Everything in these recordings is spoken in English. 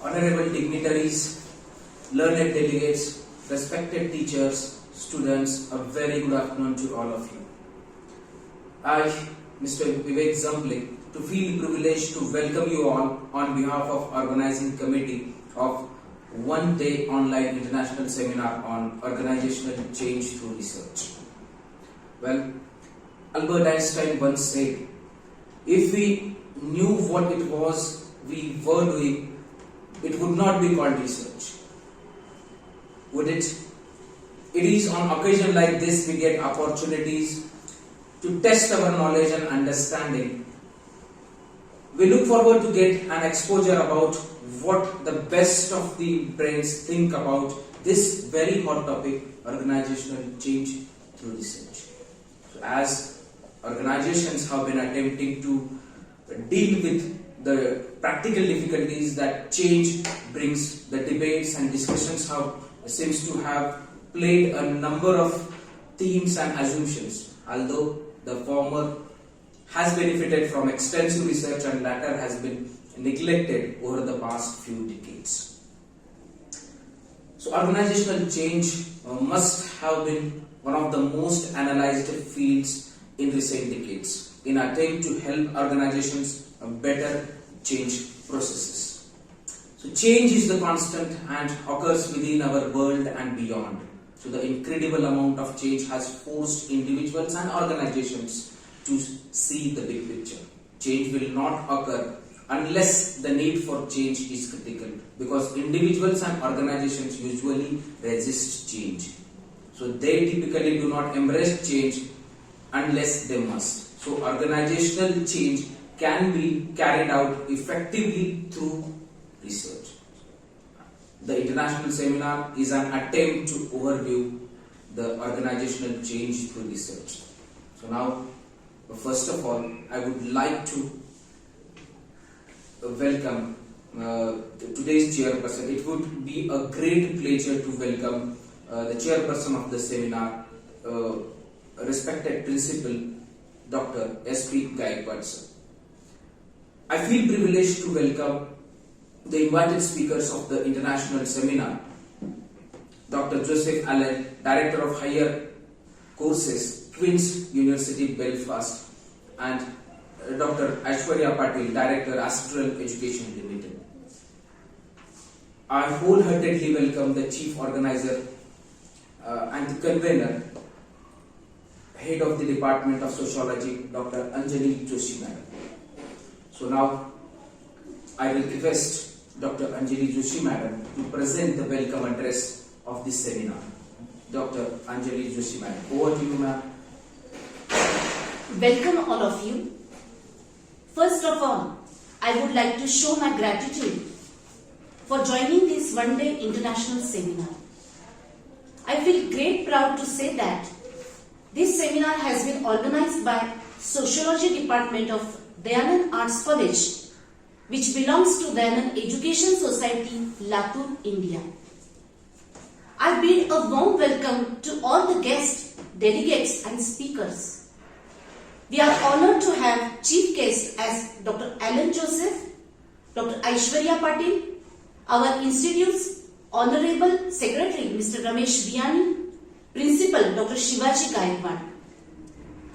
honorable dignitaries, learned delegates, respected teachers, students, a very good afternoon to all of you. I, Mr. Vivek Zamble, to feel privileged to welcome you all on behalf of Organizing Committee of one-day online international seminar on organizational change through research. Well, Albert Einstein once said, if we knew what it was we were doing, it would not be called research. Would it? It is on occasion like this we get opportunities to test our knowledge and understanding. We look forward to get an exposure about what the best of the brains think about this very hot topic, organizational change through research. So as organizations have been attempting to deal with the practical difficulties that change brings, the debates and discussions seems to have played a number of themes and assumptions, although the former has benefited from extensive research and latter has been neglected over the past few decades. So organizational change must have been one of the most analyzed fields in recent decades in attempt to help organizations better change processes. So change is the constant and occurs within our world and beyond. So the incredible amount of change has forced individuals and organizations to see the big picture. Change will not occur unless the need for change is critical, because individuals and organizations usually resist change. So they typically do not embrace change unless they must. So organizational change can be carried out effectively through research. The international seminar is an attempt to overview the organizational change through research. So now, first of all, I would like to welcome today's chairperson. It would be a great pleasure to welcome the chairperson of the seminar, respected principal, Dr. S.P. Gaikwad sir. I feel privileged to welcome the invited speakers of the international seminar, Dr. Joseph Allen, Director of Higher Courses, Queen's University, Belfast, and Dr. Aishwarya Patil, Director, Astral Education Limited. I wholeheartedly welcome the Chief Organiser and the Convener, Head of the Department of Sociology, Dr. Anjali Joshi Madam. So now, I will request Dr. Anjali Joshi Madam to present the welcome address of this seminar. Dr. Anjali Joshi Madam, over to you, ma'am. Welcome all of you. First of all, I would like to show my gratitude for joining this one-day international seminar. I feel great proud to say that this seminar has been organized by Sociology Department of Dayanand Arts College, which belongs to Dayanand Education Society, Latur, India. I bid a warm welcome to all the guests, delegates and speakers. We are honored to have chief guests as Dr. Alan Sousav, Dr. Aishwarya Patil, our institute's Honorable Secretary Mr. Rameshji Biyani, Principal Dr. Shivaji Gaikwad.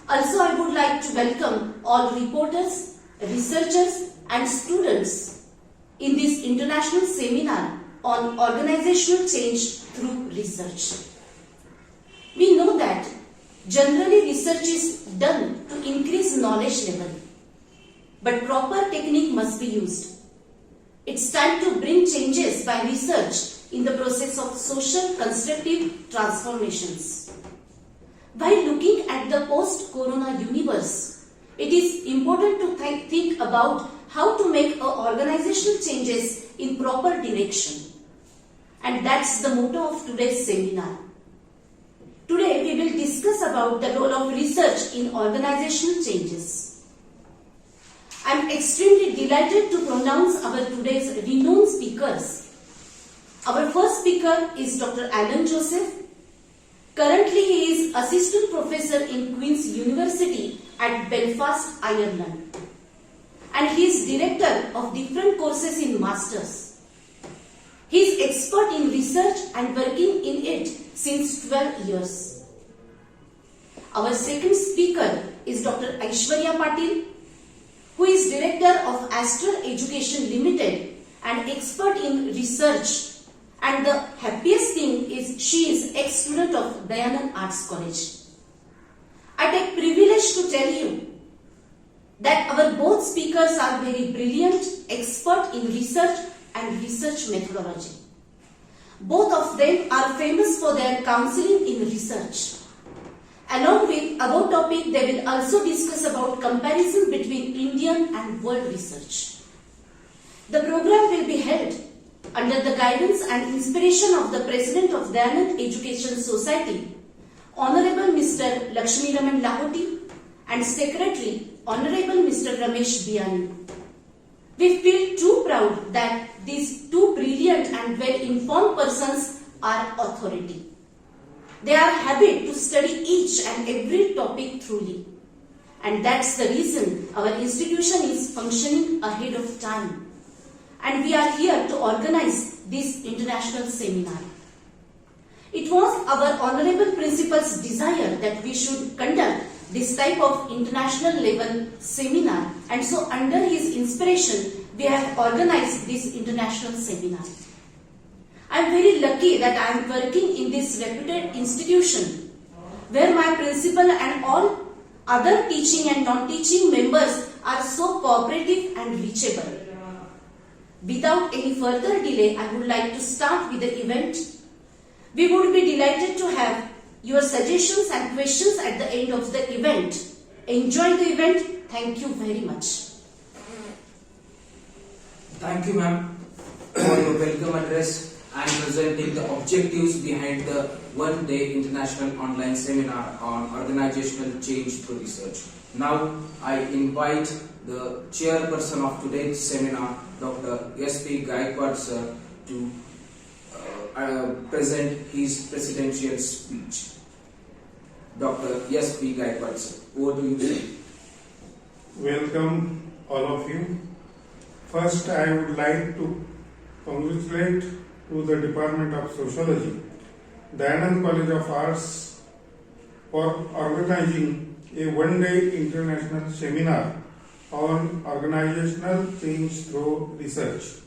Also, I would like to welcome all reporters, researchers and students in this international seminar on organizational change through research. We know that generally research is done to increase knowledge level, but proper technique must be used. It's time to bring changes by research in the process of social constructive transformations. While looking at the post-corona universe, it is important to think about how to make organizational changes in proper direction. And that's the motto of today's seminar. Today we will discuss about the role of research in organizational changes. I am extremely delighted to pronounce our today's renowned speakers. Our first speaker is Dr. Alan Sousav. Currently he is Assistant Professor in Queen's University at Belfast, Ireland. And he is Director of different courses in Masters. He is expert in research and working in it since 12 years. Our second speaker is Dr. Aishwarya Patil, who is Director of Astral Education Limited and expert in research. And the happiest thing is she is ex-student of Dayanand Arts College. I take privilege to tell you that our both speakers are very brilliant, expert in research and research methodology. Both of them are famous for their counseling in research. Along with our topic, they will also discuss about comparison between Indian and world research. The program will be held under the guidance and inspiration of the President of Dayanand Education Society, Honorable Mr. Lakshmiramanji Lahoti, and Secretary, Honorable Mr. Rameshji Biyani. We feel too proud that these two brilliant and well-informed persons are authority. They are happy to study each and every topic thoroughly. And that's the reason our institution is functioning ahead of time. And we are here to organize this international seminar. It was our Honorable Principal's desire that we should conduct this type of international level seminar, and so under his inspiration we have organized this international seminar. I am very lucky that I am working in this reputed institution where my principal and all other teaching and non-teaching members are so cooperative and reachable. Without any further delay, I would like to start with the event. We would be delighted to have your suggestions and questions at the end of the event. Enjoy the event. Thank you very much. Thank you, ma'am, for your welcome address and presenting the objectives behind the one-day international online seminar on organizational change through research. Now, I invite the chairperson of today's seminar, Dr. S.P. Gaikwad, sir, to present his presidential speech. Dr. S.P. Gaikwad, sir. Over to you, sir. Welcome, all of you. First, I would like to congratulate to the Department of Sociology, Dayanand College of Arts, for organizing a one-day international seminar on organizational change through research.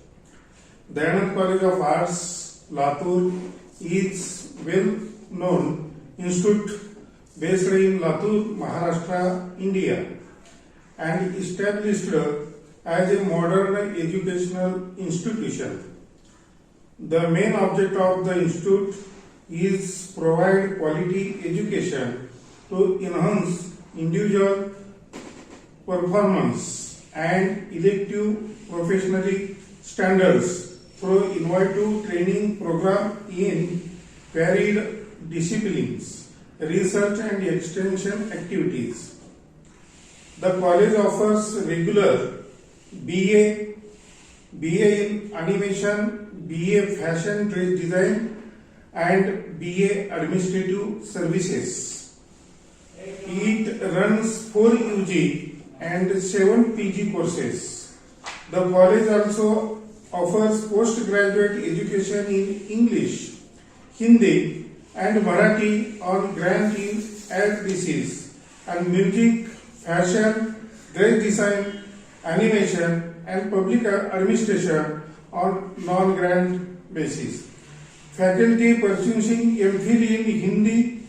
Dayanand College of Arts, Latur, is well-known institute based in Latur, Maharashtra, India, and established as a modern educational institution. The main object of the institute is provide quality education to enhance individual performance and elective professional standards through innovative training program in varied disciplines, research and extension activities. The college offers regular BA in animation, BA fashion dress design, and BA administrative services. It runs 4 UG and 7 PG courses. The college also offers postgraduate education in English, Hindi, and Marathi on grantee as thesis, and music, fashion, dress design, animation, and public administration on non-grant basis. Faculty pursuing MPhil in Hindi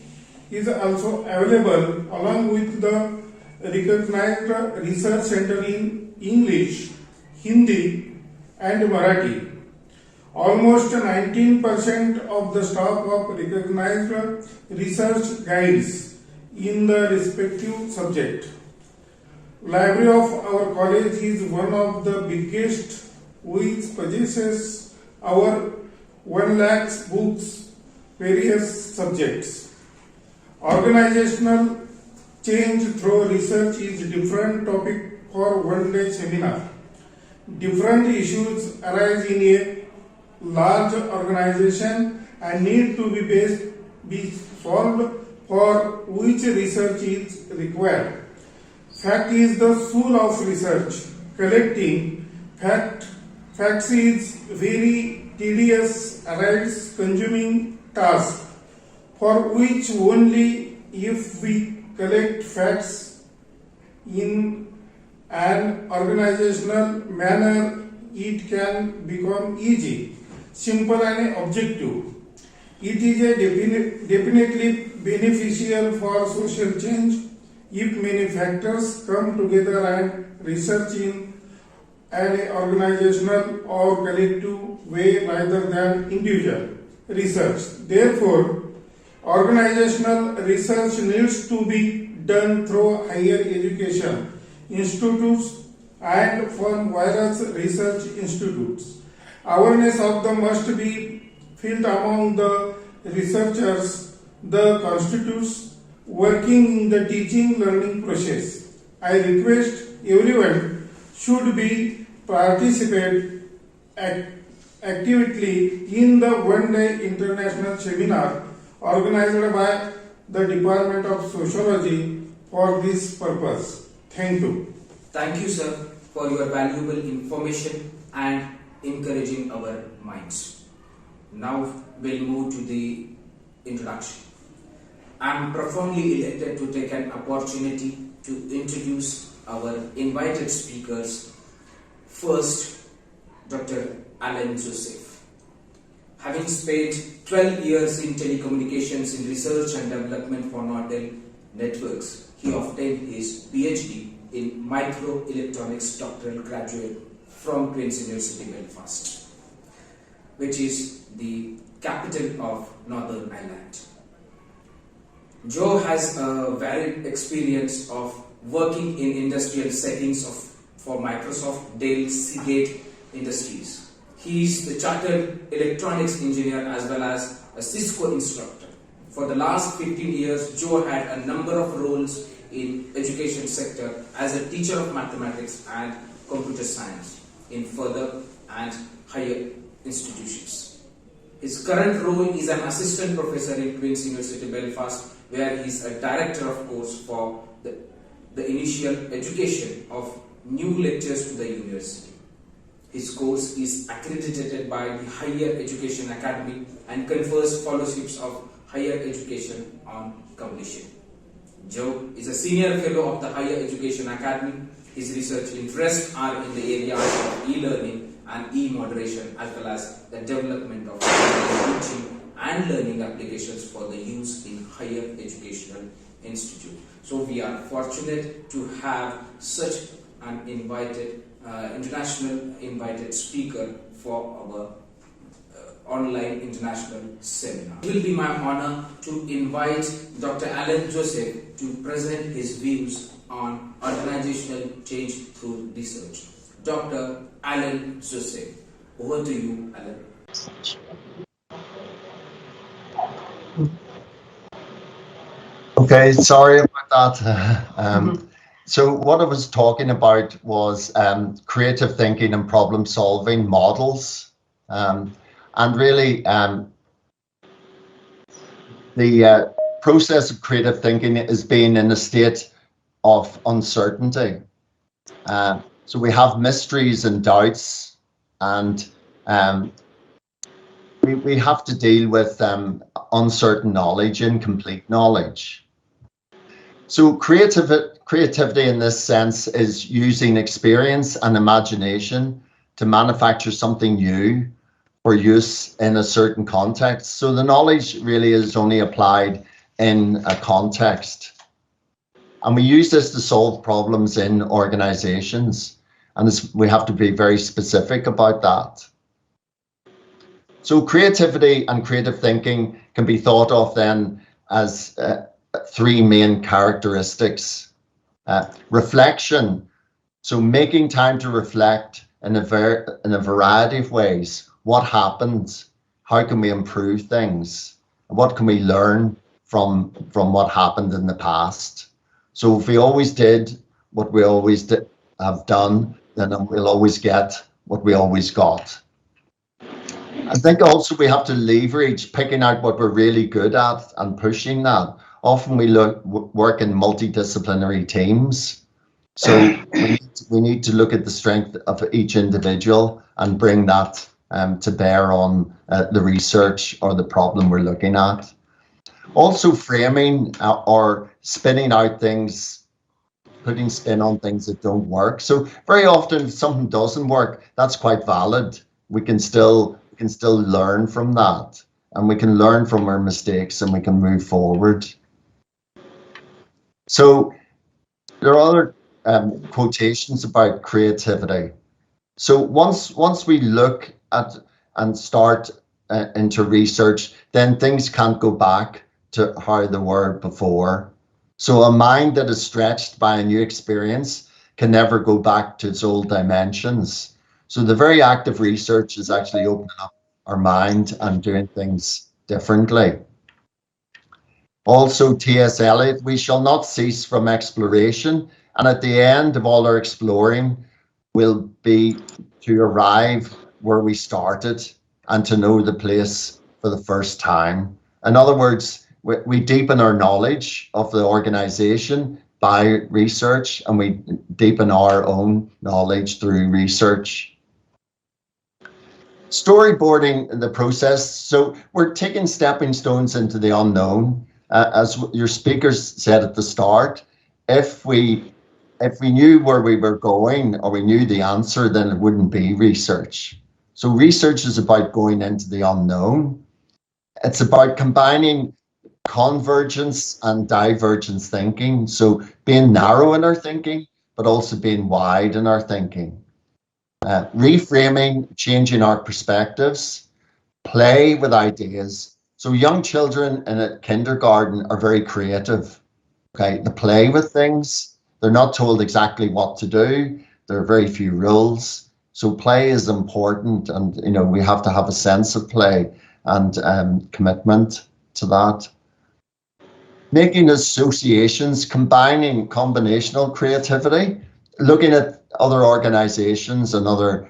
is also available along with the recognized research center in English, Hindi, and Marathi. Almost 19% of the staff of recognized research guides in the respective subject. Library of our college is one of the biggest, which possesses our 1 lakh books, various subjects. Organizational change through research is a different topic for one-day seminar. Different issues arise in a large organization and need to be solved, for which research is required. Fact is the soul of research. Collecting facts is very tedious, errors consuming task for which only if we collect facts in an organizational manner it can become easy, simple and objective. It is a definitely beneficial for social change if many factors come together and research in an organizational or collective way rather than individual research. Therefore, organizational research needs to be done through higher education institutes and from various research institutes. Awareness of them must be felt among the researchers, the constitutes working in the teaching learning process. I request everyone should be participate actively in the one-day international seminar organized by the Department of Sociology for this purpose. Thank you. Thank you, sir, for your valuable information and encouraging our minds. Now we'll move to the introduction. I'm profoundly elated to take an opportunity to introduce our invited speakers. First, Dr. Alan Sousav. Having spent 12 years in telecommunications in research and development for Nortel Networks, he obtained his PhD in microelectronics doctoral graduate from Queen's University Belfast, which is the capital of Northern Ireland. Joe has a varied experience of working in industrial settings for Microsoft, Dell, Seagate Industries. He is the chartered electronics engineer as well as a Cisco instructor. For the last 15 years, Joe had a number of roles in education sector as a teacher of mathematics and computer science in further and higher institutions. His current role is an assistant professor in Queen's University Belfast, where he is a director of course for the initial education of new lectures to the university. His course is accredited by the Higher Education Academy and confers fellowships of higher education on completion. Joe is a senior fellow of the Higher Education Academy. His research interests are in the areas of e-learning and e-moderation, as well as the development of teaching and learning applications for the use in higher educational institute. So we are fortunate to have such an invited, international invited speaker for our online international seminar. It will be my honor to invite Dr. Alan Sousav to present his views on organizational change through research. Dr. Alan Sousav, over to you, Alan. Okay, sorry about that. So what I was talking about was creative thinking and problem solving models. And really, the process of creative thinking is being in a state of uncertainty. So we have mysteries and doubts, and we have to deal with uncertain knowledge, incomplete knowledge. So creativity in this sense is using experience and imagination to manufacture something new for use in a certain context. So the knowledge really is only applied in a context. And we use this to solve problems in organizations. And we have to be very specific about that. So creativity and creative thinking can be thought of then as three main characteristics. Reflection, so making time to reflect in a variety of ways. What happened? How can we improve things? What can we learn from what happened in the past? So if we always did what we always have done, then we'll always get what we always got. I think also we have to leverage picking out what we're really good at and pushing that. Often we work in multidisciplinary teams. So we need to look at the strength of each individual and bring that to bear on the research or the problem we're looking at. Also framing or spinning out things, putting spin on things that don't work. So very often if something doesn't work, that's quite valid. We can still learn from that, and we can learn from our mistakes, and we can move forward. So there are other quotations about creativity. So once we look at and start into research, then things can't go back to how they were before. So a mind that is stretched by a new experience can never go back to its old dimensions. So the very act of research is actually opening up our mind and doing things differently. Also, T.S. Eliot, we shall not cease from exploration, and at the end of all our exploring will be to arrive where we started and to know the place for the first time. In other words, we deepen our knowledge of the organization by research, and we deepen our own knowledge through research. Storyboarding the process. So we're taking stepping stones into the unknown. As your speakers said at the start, if we knew where we were going or we knew the answer, then it wouldn't be research. So research is about going into the unknown. It's about combining convergence and divergence thinking. So being narrow in our thinking, but also being wide in our thinking. Reframing, changing our perspectives, play with ideas. So young children in a kindergarten are very creative. Okay, they play with things. They're not told exactly what to do. There are very few rules. So play is important, and we have to have a sense of play and commitment to that. Making associations, combining combinational creativity, looking at other organizations and other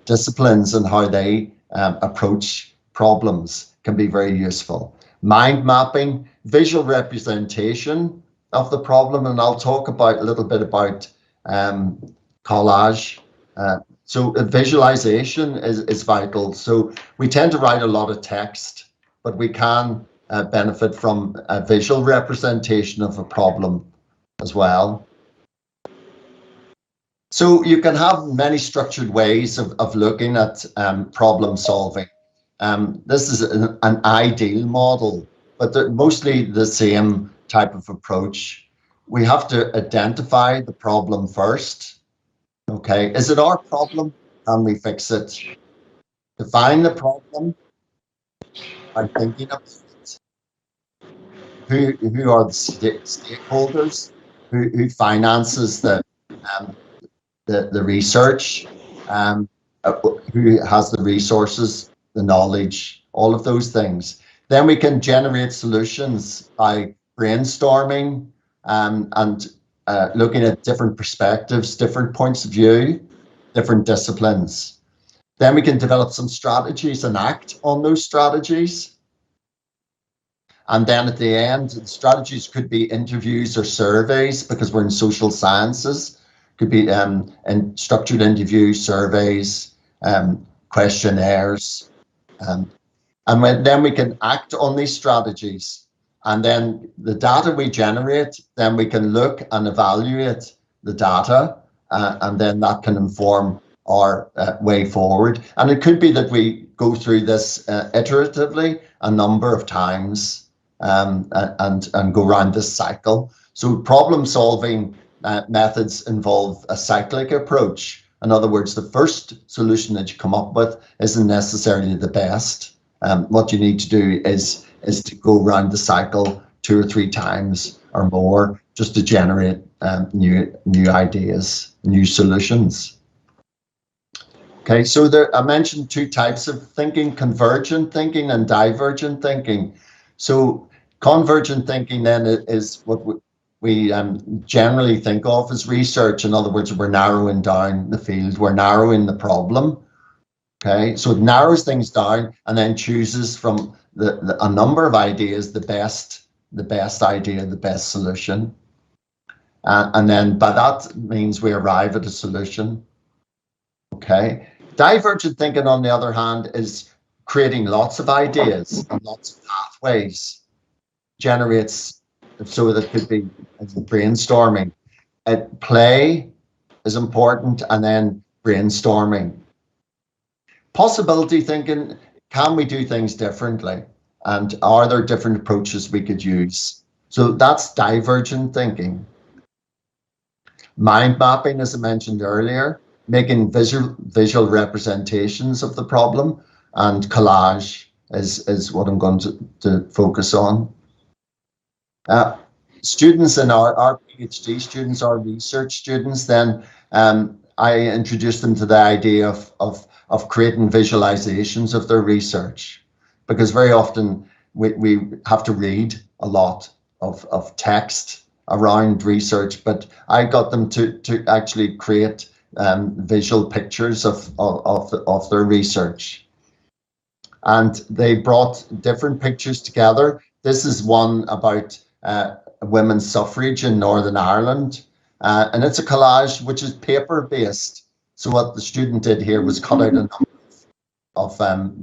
disciplines and how they approach problems can be very useful. Mind mapping, visual representation of the problem, and I'll talk about a little bit about collage. So visualization is vital. So we tend to write a lot of text, but we can benefit from a visual representation of a problem as well. So you can have many structured ways of looking at problem solving. This is an ideal model, but they're mostly the same type of approach. We have to identify the problem first. Okay, is it our problem? Can we fix it? Define the problem by thinking of it. Who are the stakeholders? Who finances the research? Who has the resources, the knowledge, all of those things. Then we can generate solutions by brainstorming and looking at different perspectives, different points of view, different disciplines. Then we can develop some strategies and act on those strategies. And then at the end, the strategies could be interviews or surveys, because we're in social sciences. Could be in structured interviews, surveys, questionnaires. Then we can act on these strategies. And then the data we generate, then we can look and evaluate the data, and then that can inform our way forward. And it could be that we go through this iteratively a number of times and go around this cycle. So problem solving methods involve a cyclic approach. In other words, the first solution that you come up with isn't necessarily the best. What you need to do is to go around the cycle 2 or 3 times or more, just to generate new ideas, new solutions. Okay, so I mentioned 2 types of thinking: convergent thinking and divergent thinking. So convergent thinking then is what we generally think of as research. In other words, we're narrowing down the field, we're narrowing the problem. Okay, so it narrows things down and then chooses from a number of ideas the best idea, the best solution. And then by that means we arrive at a solution. Okay. Divergent thinking, on the other hand, is creating lots of ideas and lots of pathways, generates, so that could be brainstorming. Play is important, and then brainstorming. Possibility thinking, can we do things differently? And are there different approaches we could use? So that's divergent thinking. Mind mapping, as I mentioned earlier, making visual representations of the problem, and collage is what I'm going to focus on. Students in our PhD students, our research students, then I introduced them to the idea of creating visualizations of their research, because very often we have to read a lot of text around research, but I got them to actually create visual pictures of their research. And they brought different pictures together. This is one about women's suffrage in Northern Ireland. And it's a collage which is paper-based. So what the student did here was cut out a number of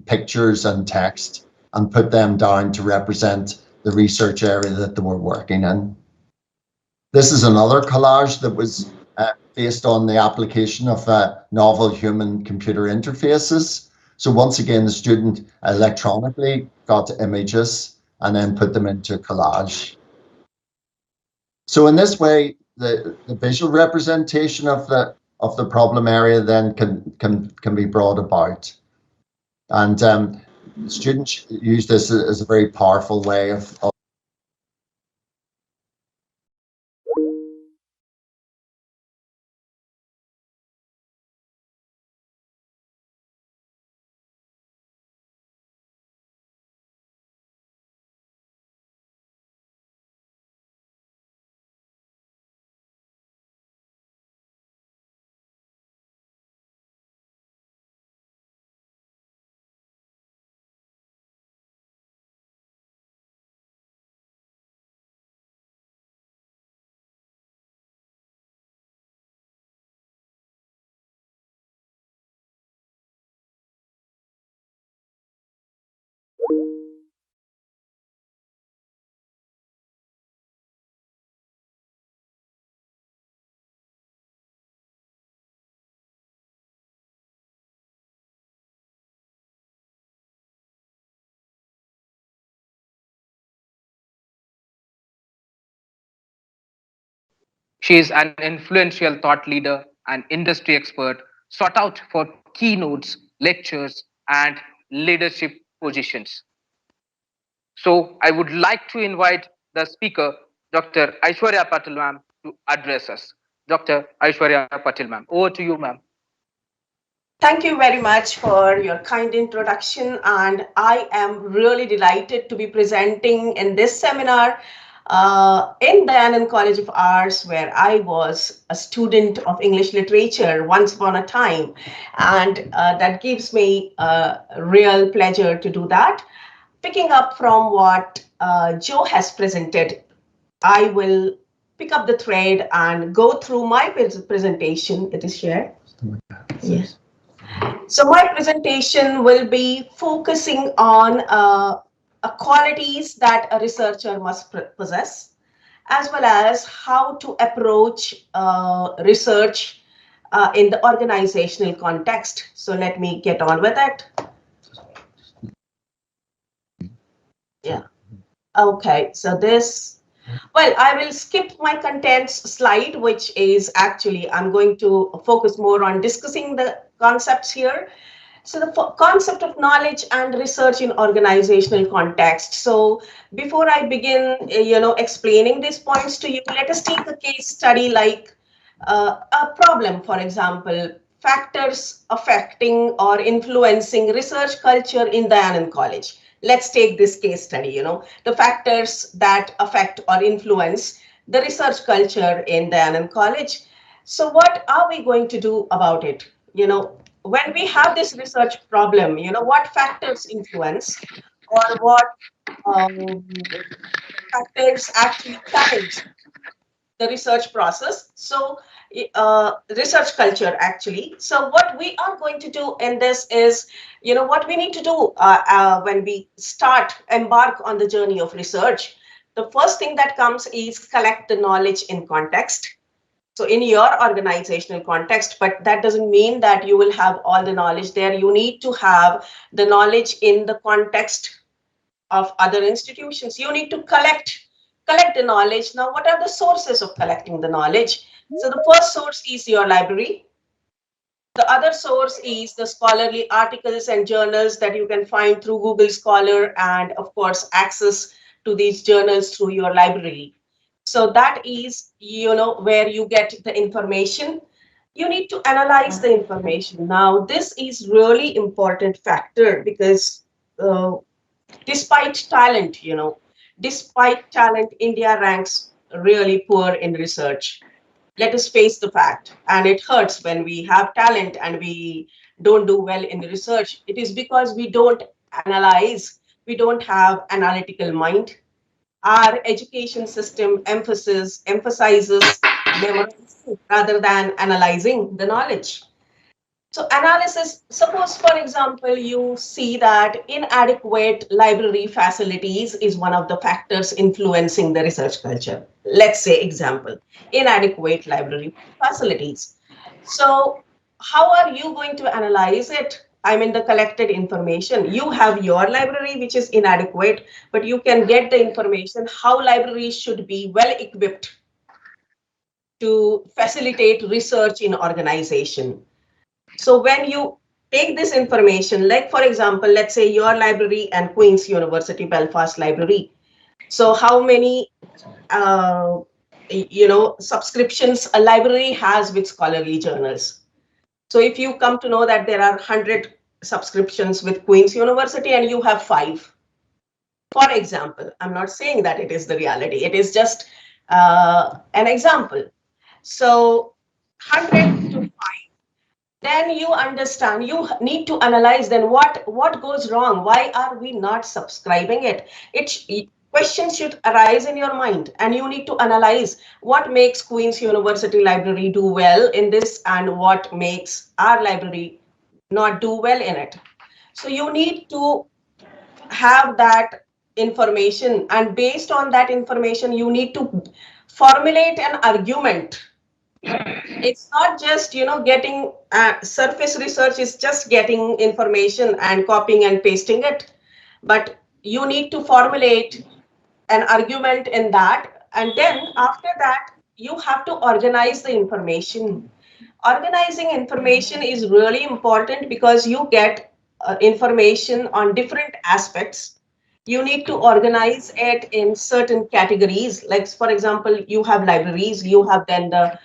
pictures and text and put them down to represent the research area that they were working in. This is another collage that was based on the application of novel human-computer interfaces. So once again, the student electronically got images and then put them into collage. So in this way, the visual representation of the problem area then can be brought about. And students use this as a very powerful way of She is an influential thought leader and industry expert, sought out for keynotes, lectures, and leadership positions. So I would like to invite the speaker, Dr. Aishwarya Patalwan, to address us. Dr. Aishwarya Patil, ma'am. Over to you, ma'am. Thank you very much for your kind introduction, and I am really delighted to be presenting in this seminar in Dayanand College of Arts, where I was a student of English literature once upon a time, and that gives me a real pleasure to do that. Picking up from what Joe has presented, I will pick up the thread and go through my presentation. It is shared. Yes. So my presentation will be focusing on qualities that a researcher must possess, as well as how to approach research in the organizational context. So let me get on with it. Yeah. Okay, so well, I will skip my contents slide, which is actually, I'm going to focus more on discussing the concepts here. So the concept of knowledge and research in organizational context. So before I begin, explaining these points to you, let us take a case study like a problem, for example, factors affecting or influencing research culture in Dayanand College. Let's take this case study, the factors that affect or influence the research culture in Dayanand College. So what are we going to do about it? When we have this research problem, what factors influence or what factors actually challenge the research process. So research culture actually. So what we are going to do in this is, what we need to do when we embark on the journey of research. The first thing that comes is collect the knowledge in context. So in your organizational context, but that doesn't mean that you will have all the knowledge there. You need to have the knowledge in the context of other institutions. You need to collect the knowledge. Now, what are the sources of collecting the knowledge? So the first source is your library. The other source is the scholarly articles and journals that you can find through Google Scholar, and of course, access to these journals through your library. So that is, where you get the information. You need to analyze the information. Now, this is really important factor because despite talent, India ranks really poor in research. Let us face the fact. And it hurts when we have talent and we don't do well in the research. It is because we don't analyze, we don't have analytical mind. Our education system emphasizes memorizing rather than analyzing the knowledge. So analysis, suppose for example, you see that inadequate library facilities is one of the factors influencing the research culture. Let's say example, inadequate library facilities. So how are you going to analyze it? I mean, the collected information. You have your library, which is inadequate, but you can get the information how libraries should be well equipped to facilitate research in organization. So when you take this information, like for example, let's say your library and Queen's University Belfast Library. So how many, subscriptions a library has with scholarly journals? So if you come to know that there are 100 subscriptions with Queen's University and you have 5, for example, I'm not saying that it is the reality. It is just an example. So 100 to 5. Then you understand, you need to analyze then what goes wrong. Why are we not subscribing it? Questions should arise in your mind, and you need to analyze what makes Queen's University Library do well in this and what makes our library not do well in it. So you need to have that information, and based on that information, you need to formulate an argument. It's not just getting surface research is just getting information and copying and pasting it, but you need to formulate an argument in that, and then after that you have to organize the information. Organizing information is really important because you get information on different aspects. You need to organize it in certain categories. Like for example, you have libraries, you have then the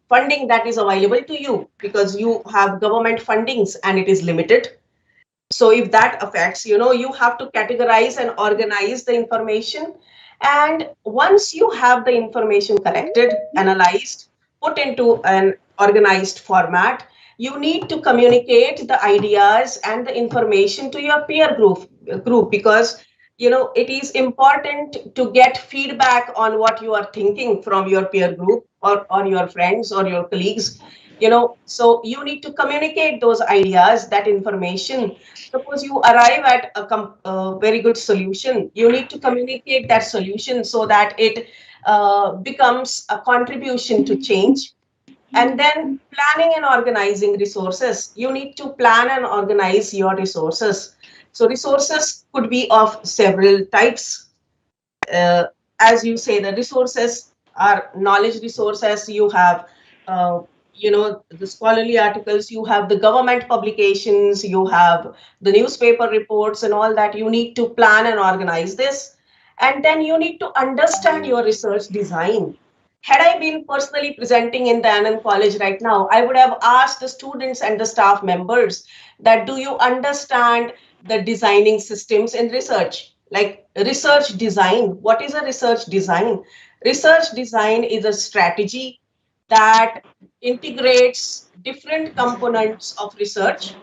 funding that is available to you because you have government fundings and it is limited. So if that affects, you have to categorize and organize the information. And once you have the information collected, analyzed, put into an organized format, you need to communicate the ideas and the information to your peer group because it is important to get feedback on what you are thinking from your peer group or your friends or your colleagues. So you need to communicate those ideas, that information. Suppose you arrive at a very good solution, you need to communicate that solution so that it becomes a contribution to change. And then planning and organizing resources. You need to plan and organize your resources. So resources could be of several types. As you say, the resources are knowledge resources. You have, the scholarly articles, you have the government publications, you have the newspaper reports and all that. You need to plan and organize this. And then you need to understand your research design. Had I been personally presenting in the Dayanand College right now, I would have asked the students and the staff members that, do you understand the designing systems in research? Like research design, what is a research design? Research design is a strategy that integrates different components of research,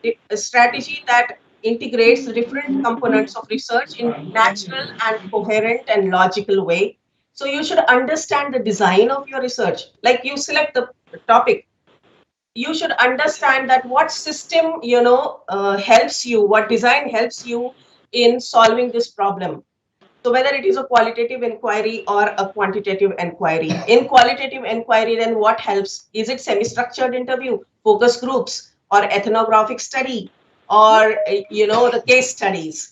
a strategy that integrates different components of research in natural and coherent and logical way So you should understand the design of your research. Like you select the topic, you should understand that what system helps you, what design helps you in solving this problem. So whether it is a qualitative inquiry or a quantitative inquiry. In qualitative inquiry, then what helps? Is it semi-structured interview, focus groups, or ethnographic study, or the case studies?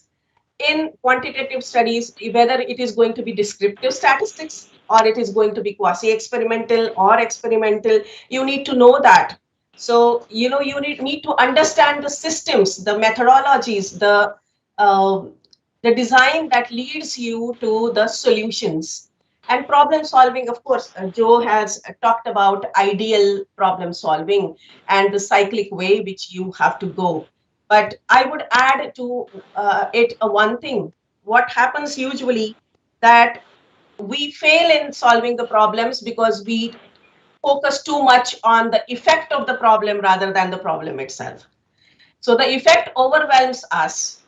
In quantitative studies, whether it is going to be descriptive statistics or it is going to be quasi-experimental or experimental, you need to know that. So, you need to understand the systems, the methodologies, uh, the design that leads you to the solutions. And problem solving, of course, Joe has talked about ideal problem solving and the cyclic way which you have to go. But I would add to it one thing. What happens usually that we fail in solving the problems because we focus too much on the effect of the problem rather than the problem itself. So the effect overwhelms us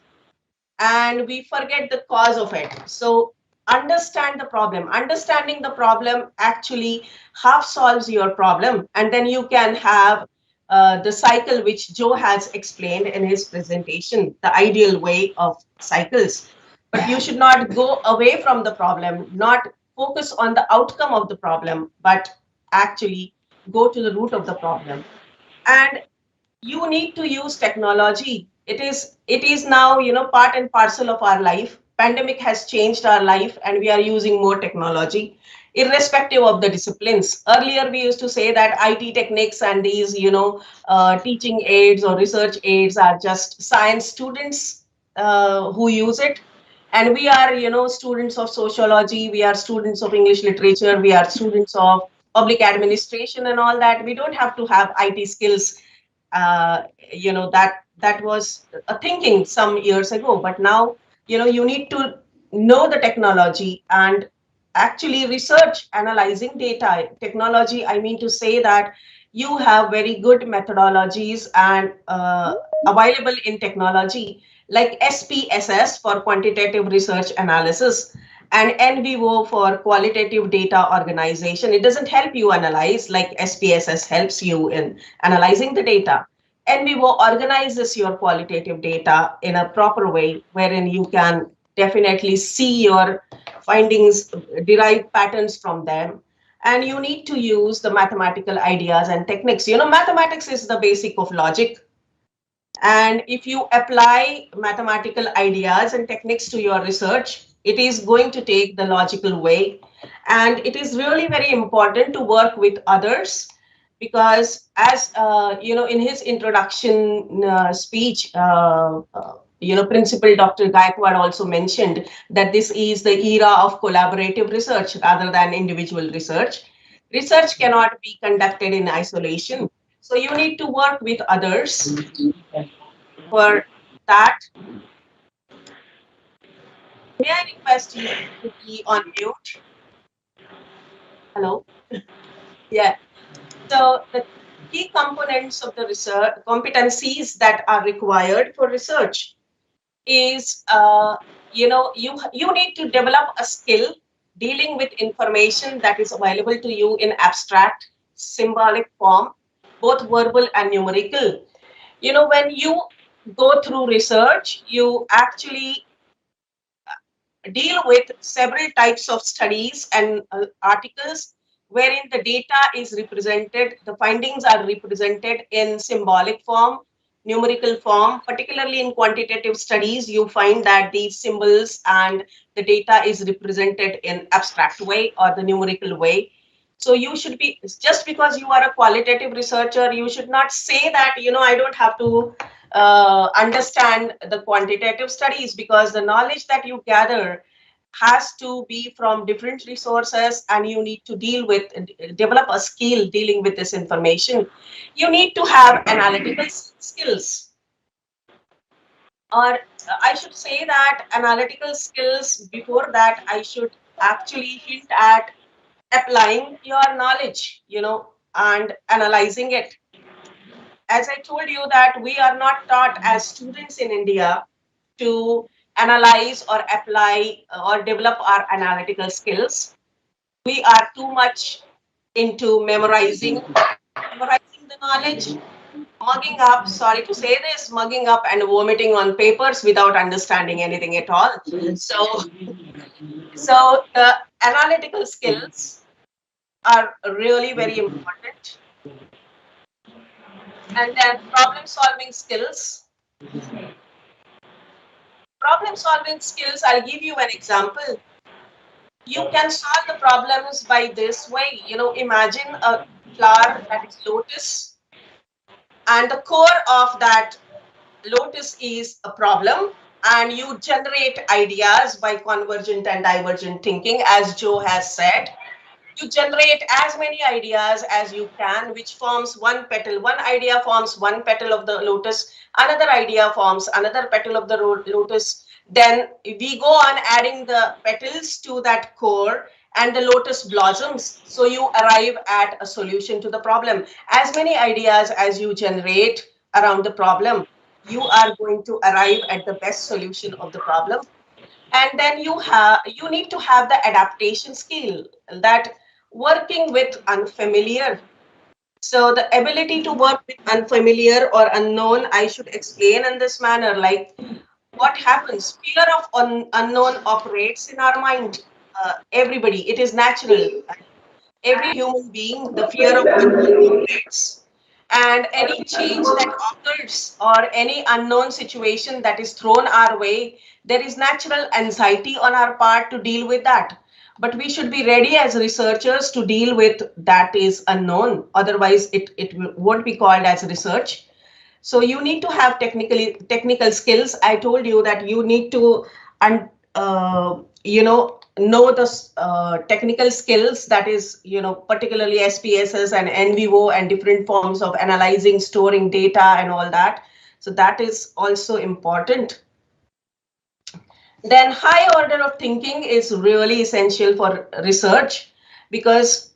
and we forget the cause of it. So understand the problem. Understanding the problem actually half solves your problem, and then you can have the cycle which Joe has explained in his presentation, the ideal way of cycles. But you should not go away from the problem, not focus on the outcome of the problem, but actually go to the root of the problem. And you need to use technology. It is now part and parcel of our life. Pandemic has changed our life and we are using more technology irrespective of the disciplines. Earlier we used to say that IT techniques and these teaching aids or research aids are just science students who use it, and we are students of sociology, we are students of English literature, we are students of public administration and all that. We don't have to have IT skills. That was a thinking some years ago, but now you need to know the technology and actually research analyzing data. Technology, I mean to say that you have very good methodologies and available in technology like SPSS for quantitative research analysis and NVO for qualitative data organization. It doesn't help you analyze like SPSS helps you in analyzing the data. NVO organizes your qualitative data in a proper way wherein you can definitely see your findings, derive patterns from them. And you need to use the mathematical ideas and techniques. Mathematics is the basic of logic. And if you apply mathematical ideas and techniques to your research, it is going to take the logical way. And it is really very important to work with others because, as in his introduction speech, Principal Dr. Gaikwad also mentioned that this is the era of collaborative research rather than individual research. Research cannot be conducted in isolation. So you need to work with others. For that, may I request you to be on mute? Hello? Yeah. So the key components of the research competencies that are required for research is, you need to develop a skill dealing with information that is available to you in abstract, symbolic form, both verbal and numerical. When you go through research, you actually deal with several types of studies and articles wherein the data is represented, the findings are represented in symbolic form, numerical form. Particularly in quantitative studies, you find that these symbols and the data is represented in abstract way or the numerical way. So you should be, just because you are a qualitative researcher, you should not say that, I don't have to understand the quantitative studies, because the knowledge that you gather has to be from different resources and you need to develop a skill dealing with this information. You need to have analytical skills, or I should say that analytical skills, before that I should actually hint at applying your knowledge, and analyzing it. As I told you that we are not taught as students in India to analyze or apply or develop our analytical skills. we are too much into memorizing the knowledge, mugging up, sorry to say this, mugging up and vomiting on papers without understanding anything at all. So the analytical skills are really very important. And then problem solving skills. Problem solving skills, I'll give you an example. You can solve the problems by this way. Imagine a flower that is lotus, and the core of that lotus is a problem, and you generate ideas by convergent and divergent thinking, as Joe has said. You generate as many ideas as you can, which forms one petal. One idea forms one petal of the lotus, another idea forms another petal of the lotus. Then we go on adding the petals to that core, and the lotus blossoms. So you arrive at a solution to the problem. As many ideas as you generate around the problem, you are going to arrive at the best solution of the problem. And then you need to have the adaptation skill, that working with unfamiliar. So the ability to work with unfamiliar or unknown, I should explain in this manner, like what happens, fear of unknown operates in our mind. Everybody, it is natural. Every human being, the fear of unknown operates. And any change that occurs or any unknown situation that is thrown our way, there is natural anxiety on our part to deal with that. But we should be ready as researchers to deal with that is unknown. Otherwise, it won't be called as research. So you need to have technical skills. I told you that you need to know the technical skills, that is, particularly SPSS and NVO and different forms of analyzing, storing data and all that. So that is also important. Then high order of thinking is really essential for research, because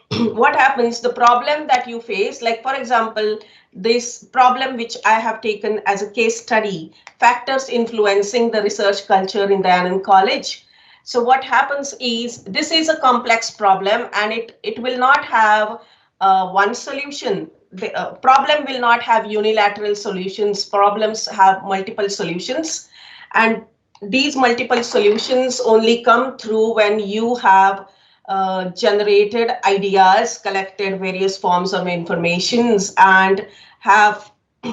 what happens, the problem that you face, like for example, this problem which I have taken as a case study, factors influencing the research culture in Dayanand College. So what happens is, this is a complex problem, and it will not have one solution. The problem will not have unilateral solutions. Problems have multiple solutions, and these multiple solutions only come through when you have generated ideas, collected various forms of informations, and have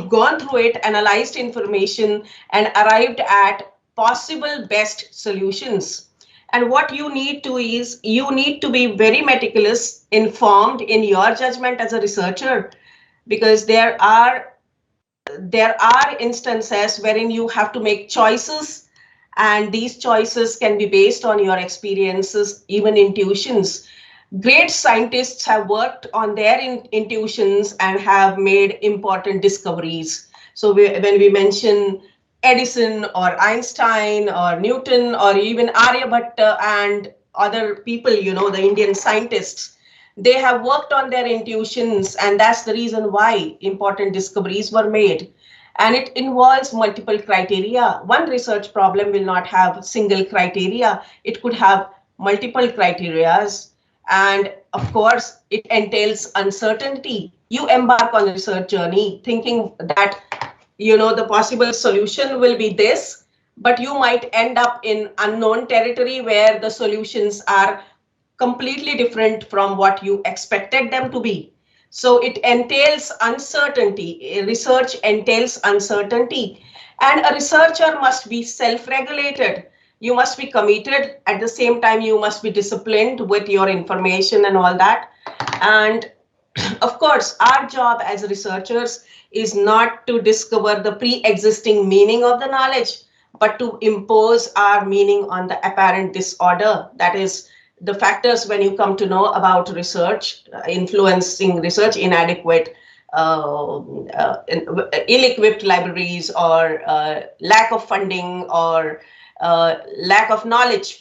gone through it, analyzed information, and arrived at possible best solutions. And what you need to is, you need to be very meticulous, informed in your judgment as a researcher, because there are instances wherein you have to make choices, and these choices can be based on your experiences, even intuitions. Great scientists have worked on their intuitions and have made important discoveries. So when we mention Edison or Einstein or Newton or even Aryabhatta and other people, the Indian scientists, they have worked on their intuitions, and that's the reason why important discoveries were made. And it involves multiple criteria. One research problem will not have single criteria. It could have multiple criterias. And of course, it entails uncertainty. You embark on a research journey thinking that, the possible solution will be this, but you might end up in unknown territory where the solutions are completely different from what you expected them to be. So it entails uncertainty. Research entails uncertainty. And a researcher must be self-regulated. You must be committed. At the same time, you must be disciplined with your information and all that. And of course, our job as researchers is not to discover the pre-existing meaning of the knowledge, but to impose our meaning on the apparent disorder. That is, the factors when you come to know about research, influencing research, inadequate, ill-equipped libraries, or lack of funding, or lack of knowledge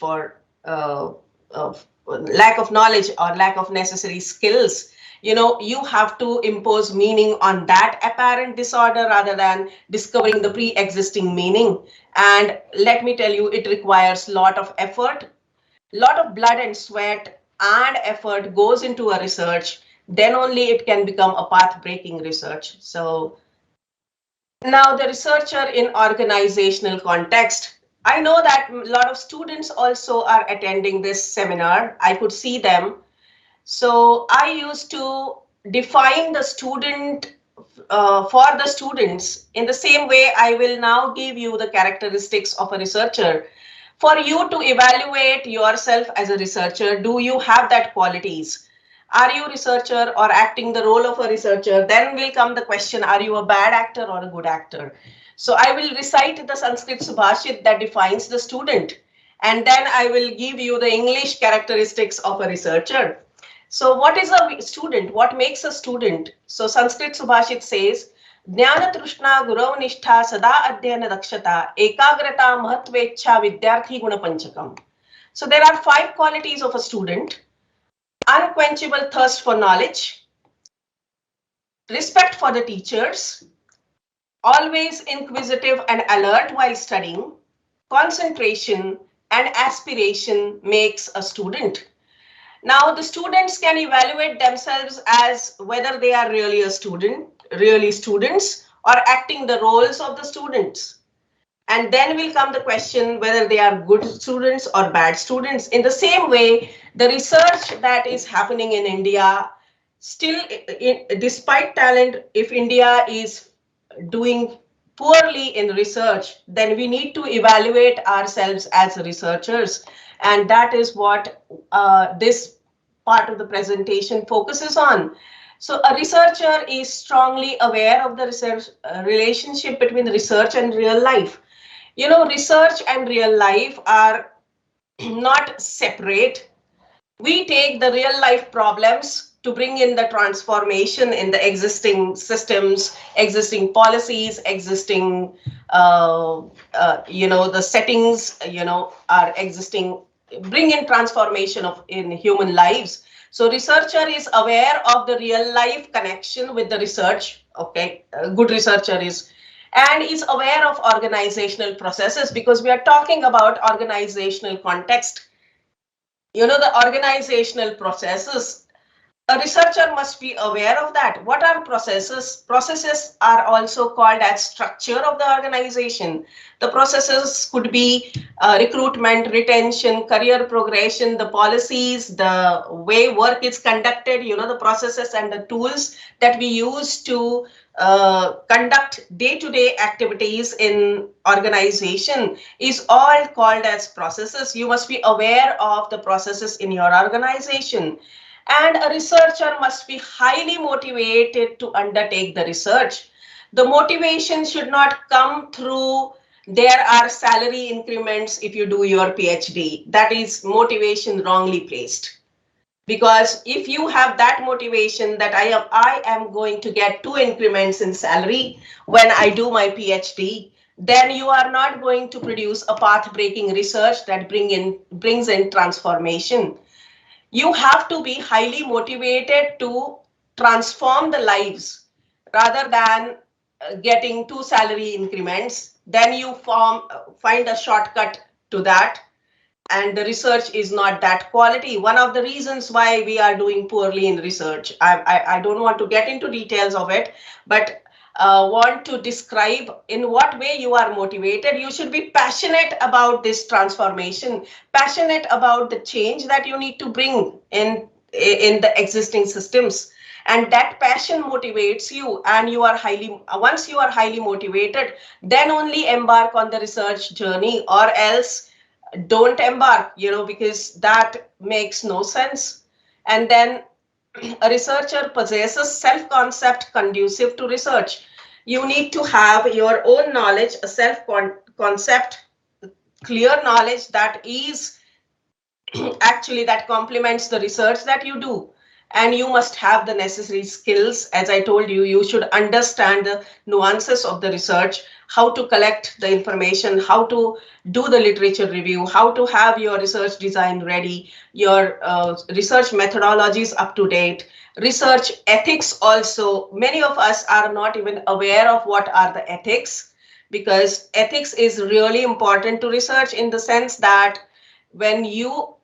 lack of knowledge or lack of necessary skills. You have to impose meaning on that apparent disorder rather than discovering the pre-existing meaning. And let me tell you, it requires a lot of effort, lot of blood and sweat, and effort goes into a research, then only it can become a path-breaking research. So now the researcher in organizational context. I know that a lot of students also are attending this seminar. I could see them. So I used to define the student for the students in the same way I will now give you the characteristics of a researcher. For you to evaluate yourself as a researcher, do you have that qualities? Are you a researcher or acting the role of a researcher? Then will come the question, are you a bad actor or a good actor? So I will recite the Sanskrit Subhashit that defines the student. And then I will give you the English characteristics of a researcher. So what is a student? What makes a student? So Sanskrit Subhashit says, Jnana Trishna Gurav Nishtha Sada Adhyana Dakshata Ekagrata Mahatvecha Vidyarthi Guna Panchakam. So there are 5 qualities of a student: unquenchable thirst for knowledge, respect for the teachers, always inquisitive and alert while studying, concentration, and aspiration makes a student. Now, the students can evaluate themselves as whether they are really a student, really students, or acting the roles of the students. And then will come the question whether they are good students or bad students. In the same way, the research that is happening in India, still, despite talent, if India is doing poorly in research, then we need to evaluate ourselves as researchers. And that is what this part of the presentation focuses on. So a researcher is strongly aware of the research relationship between research and real life. You know, research and real life are not separate. We take the real life problems to bring in the transformation in the existing systems, existing policies, existing, the settings, are existing, bring in transformation in human lives. So researcher is aware of the real life connection with the research. Okay, a good researcher is, and is aware of organizational processes, because we are talking about organizational context. The organizational processes, a researcher must be aware of that. What are processes? Processes are also called as structure of the organization. The processes could be recruitment, retention, career progression, the policies, the way work is conducted, the processes and the tools that we use to conduct day-to-day activities in organization is all called as processes. You must be aware of the processes in your organization. And a researcher must be highly motivated to undertake the research. The motivation should not come through there are salary increments if you do your PhD. That is motivation wrongly placed. Because if you have that motivation that I am going to get 2 increments in salary when I do my PhD, then you are not going to produce a path-breaking research that brings in transformation. You have to be highly motivated to transform the lives rather than getting 2 salary increments. Then you find a shortcut to that, and the research is not that quality. One of the reasons why we are doing poorly in research, I don't want to get into details of it, but want to describe in what way you are motivated. You should be passionate about this transformation, passionate about the change that you need to bring in the existing systems. And that passion motivates you, and once you are highly motivated, then only embark on the research journey, or else don't embark, because that makes no sense. And then a researcher possesses self-concept conducive to research. You need to have your own knowledge, a self-concept, clear knowledge that is actually that complements the research that you do. And you must have the necessary skills. As I told you, you should understand the nuances of the research, how to collect the information, how to do the literature review, how to have your research design ready, your research methodologies up to date, research ethics also. Many of us are not even aware of what are the ethics, because ethics is really important to research, in the sense that when you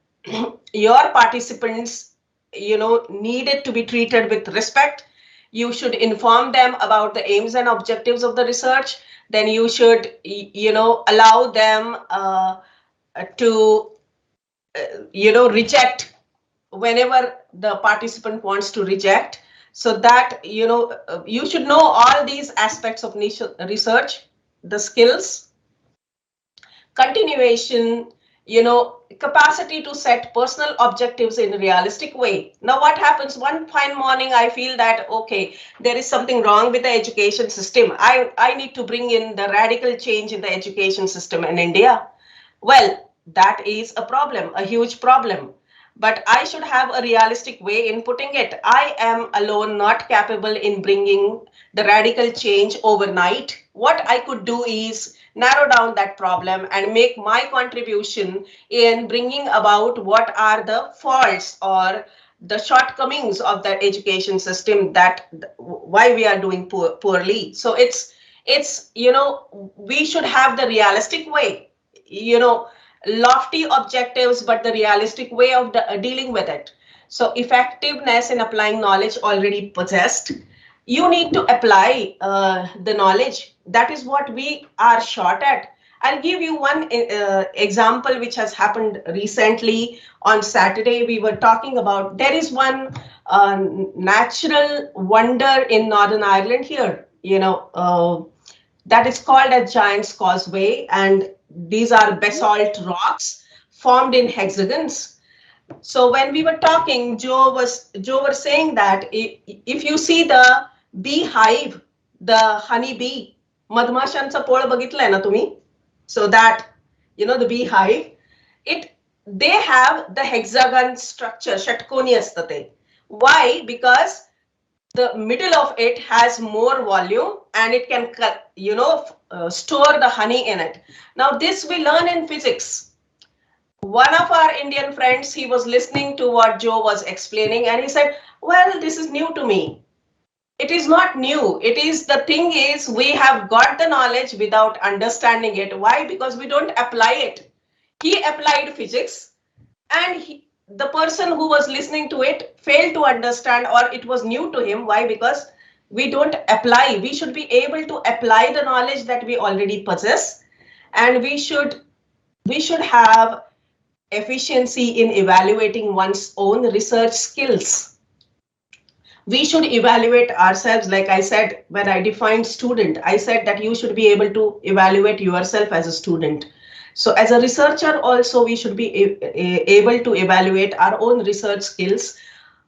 your participants, needed to be treated with respect. You should inform them about the aims and objectives of the research. Then you should, allow them to, reject whenever the participant wants to reject. So that, you should know all these aspects of niche research, the skills, continuation, capacity to set personal objectives in a realistic way. Now, what happens one fine morning, I feel that, okay, there is something wrong with the education system. I need to bring in the radical change in the education system in India. Well, that is a problem, a huge problem. But I should have a realistic way in putting it. I am alone not capable in bringing the radical change overnight. What I could do is narrow down that problem and make my contribution in bringing about what are the faults or the shortcomings of the education system, that why we are doing poorly. So it's we should have the realistic way, lofty objectives, but the realistic way of dealing with it. So effectiveness in applying knowledge already possessed. You need to apply the knowledge. That is what we are short at. I'll give you one example which has happened recently. On Saturday, we were talking about, there is one natural wonder in Northern Ireland here, that is called a Giant's Causeway, and these are basalt rocks formed in hexagons. So when we were talking, Joe was saying that if you see the beehive, the honey bee, madmashanचा पोळ बघितलाय ना तुम्ही? So that, the beehive, they have the hexagon structure, षटकोनी असतं ते. Why? Because the middle of it has more volume and it can, store the honey in it. Now, this we learn in physics. One of our Indian friends, he was listening to what Joe was explaining and he said, well, this is new to me. It is not new. The thing is, we have got the knowledge without understanding it. Why? Because we don't apply it. He applied physics and the person who was listening to it failed to understand, or it was new to him. Why? Because we don't apply. We should be able to apply the knowledge that we already possess, and we should have efficiency in evaluating one's own research skills. We should evaluate ourselves. Like I said, when I defined student, I said that you should be able to evaluate yourself as a student. So as a researcher also, we should be able to evaluate our own research skills.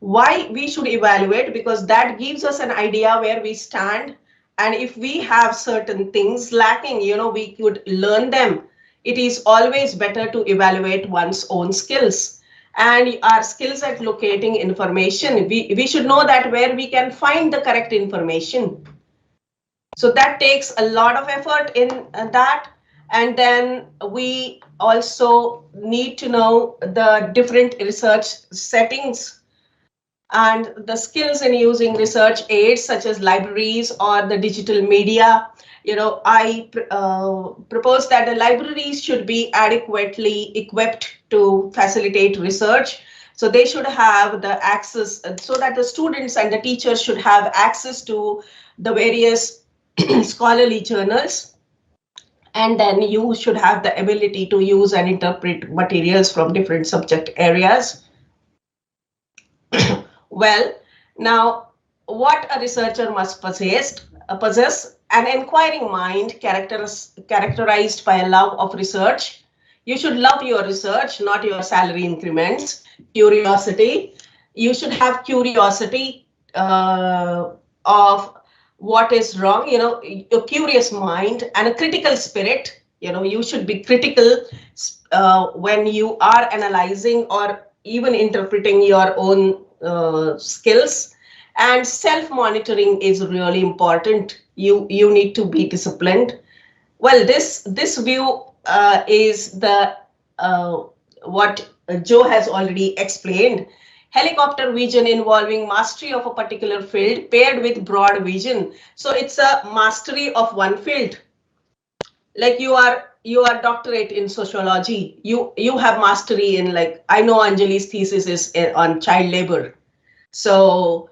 Why we should evaluate? Because that gives us an idea where we stand. And if we have certain things lacking, we could learn them. It is always better to evaluate one's own skills. And our skills at locating information, we should know that where we can find the correct information. So that takes a lot of effort in that. And then we also need to know the different research settings and the skills in using research aids such as libraries or the digital media. I propose that the libraries should be adequately equipped to facilitate research. So they should have the access, so that the students and the teachers should have access to the various scholarly journals. And then you should have the ability to use and interpret materials from different subject areas. Well, now, what a researcher must possess an inquiring mind characterized by a love of research. You should love your research, not your salary increments. Curiosity. You should have curiosity of what is wrong, a curious mind and a critical spirit. You should be critical when you are analyzing or even interpreting your own skills. And self-monitoring is really important. You need to be disciplined. Well, this view is the what Joe has already explained. Helicopter vision involving mastery of a particular field paired with broad vision. So it's a mastery of one field. Like you are you are doctorate in sociology, you have mastery in, like, I know Anjali's thesis is on child labor. So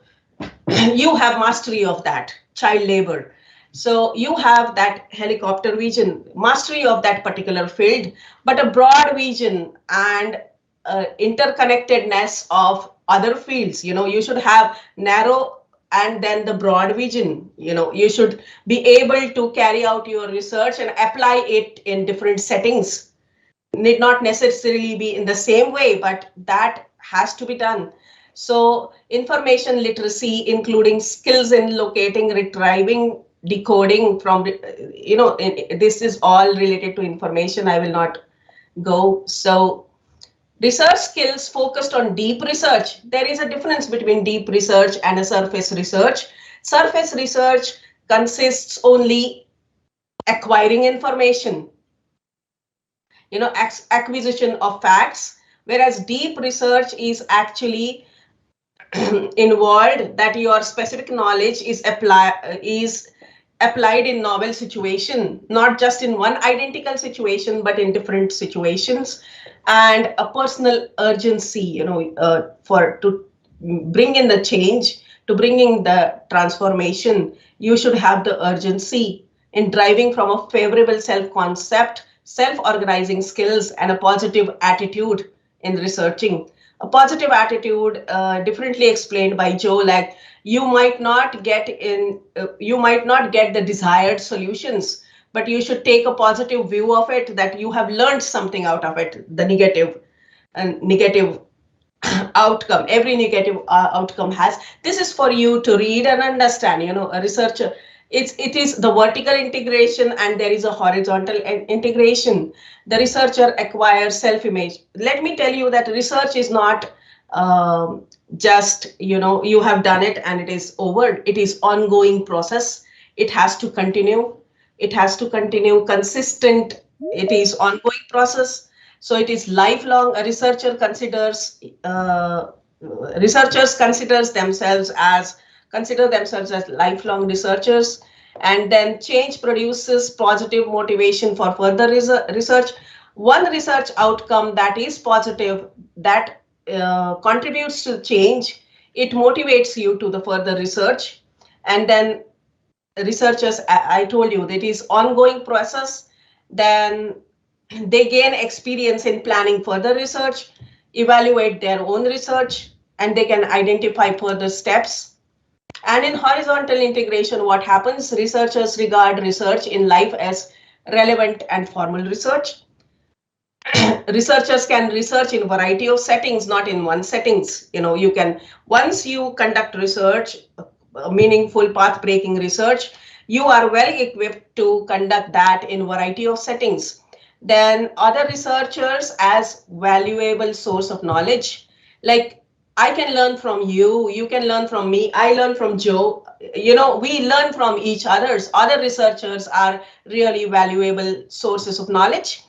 you have mastery of that child labor. So you have that helicopter vision, mastery of that particular field, but a broad vision and interconnectedness of other fields. You should have narrow and then the broad vision. You should be able to carry out your research and apply it in different settings. Need not necessarily be in the same way, but that has to be done. So information literacy, including skills in locating, retrieving, decoding from, this is all related to information. I will not go. So research skills focused on deep research. There is a difference between deep research and a surface research. Surface research consists only acquiring information, acquisition of facts, whereas deep research is actually involved that your specific knowledge is applied in novel situation, not just in one identical situation, but in different situations, and a personal urgency, to bring in the change, to bring in the transformation. You should have the urgency in driving from a favorable self-concept, self-organizing skills, and a positive attitude in researching. A positive attitude, differently explained by Joe, like you might not get the desired solutions, but you should take a positive view of it, that you have learned something out of it, the negative outcome. Every negative outcome has. This is for you to read and understand. A researcher, it is the vertical integration and there is a horizontal integration. The researcher acquires self-image. Let me tell you that research is not just, you have done it and it is over. It is ongoing process. It has to continue. It has to continue consistent. It is ongoing process. So it is lifelong. A researcher considers themselves as lifelong researchers, and then change produces positive motivation for further research. One research outcome that is positive, that contributes to change, it motivates you to the further research. And then researchers, I told you, that is ongoing process. Then they gain experience in planning further research, evaluate their own research, and they can identify further steps. And in horizontal integration, what happens? Researchers regard research in life as relevant and formal research. Researchers can research in a variety of settings, not in one settings. You can, once you conduct research, meaningful path-breaking research, you are well equipped to conduct that in a variety of settings. Then other researchers as valuable source of knowledge, like I can learn from you, you can learn from me, I learn from Joe, we learn from each other's. Other researchers are really valuable sources of knowledge.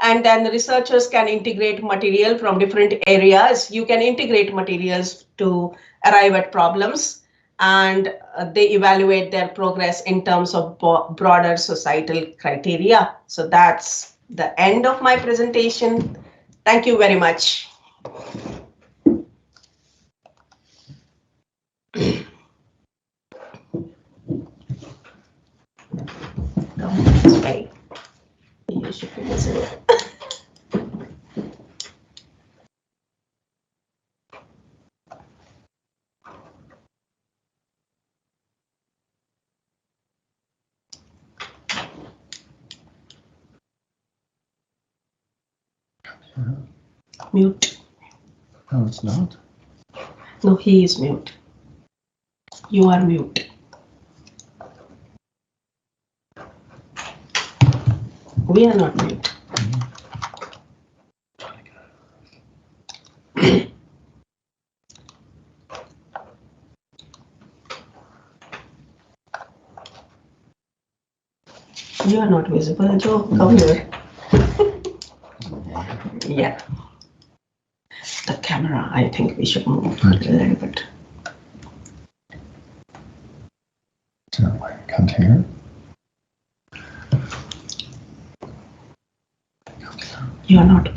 And then the researchers can integrate material from different areas. You can integrate materials to arrive at problems, and they evaluate their progress in terms of broader societal criteria. So that's the end of my presentation. Thank you very much. Mute. No, it's not. No, he is mute. You are mute. We are not mute. You are not visible, Joe. Come here. Yeah. The camera, I think we should move a little bit. So I can't hear. You are not.